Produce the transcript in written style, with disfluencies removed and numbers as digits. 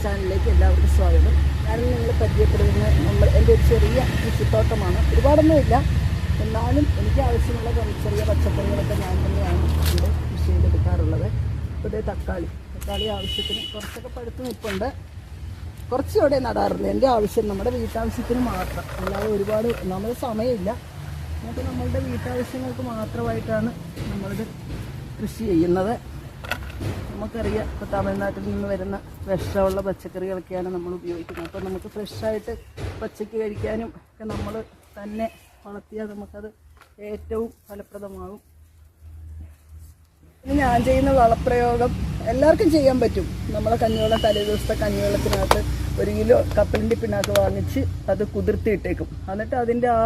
ചാനലിലേക്ക് എല്ലാവർക്കും സ്വാഗതം. ഞാനും നിങ്ങൾ പരിചയപ്പെടുന്ന എൻ്റെ ഒരു ചെറിയ കൃഷിത്തോട്ടമാണ്. ഒരുപാടൊന്നുമില്ല, എന്നാലും എനിക്ക് ആവശ്യമുള്ള ചെറിയ പച്ചക്കറികളൊക്കെ ഞാൻ തന്നെയാണ് ഇവിടെ കൃഷി ചെയ്തെടുക്കാറുള്ളത്. ഇപ്പോൾ ഇതേ തക്കാളി ആവശ്യത്തിന് കുറച്ചൊക്കെ പഴുത്ത് നിൽപ്പുണ്ട്. കുറച്ചുകൂടെ നടാറുണ്ട്. എൻ്റെ ആവശ്യം നമ്മുടെ വീട്ടാവശ്യത്തിന് മാത്രം, അല്ലാതെ ഒരുപാട് നമ്മൾ സമയമില്ല. നമുക്ക് നമ്മളുടെ വീട്ടാവശ്യങ്ങൾക്ക് മാത്രമായിട്ടാണ് നമ്മളിത് കൃഷി ചെയ്യുന്നത്. നമുക്കറിയാം, ഇപ്പോൾ തമിഴ്നാട്ടിൽ നിന്ന് വരുന്ന വിഷമുള്ള പച്ചക്കറികളൊക്കെയാണ് നമ്മൾ ഉപയോഗിക്കുന്നത്. അപ്പോൾ നമുക്ക് ഫ്രഷായിട്ട് പച്ചക്ക് കഴിക്കാനും ഒക്കെ നമ്മൾ തന്നെ വളർത്തിയാൽ നമുക്കത് ഏറ്റവും ഫലപ്രദമാകും. ഇനി ഞാൻ ചെയ്യുന്ന വളപ്രയോഗം എല്ലാവർക്കും ചെയ്യാൻ പറ്റും. നമ്മളെ കഞ്ഞിവെള്ളം, തലേ ദിവസത്തെ കഞ്ഞിവെള്ളത്തിനകത്ത് 1 കിലോ കപ്പലിൻ്റെ പിണ്ണാക്ക് വാങ്ങിച്ച് അത് കുതിർത്തിയിട്ടേക്കും. എന്നിട്ട് അതിൻ്റെ ആ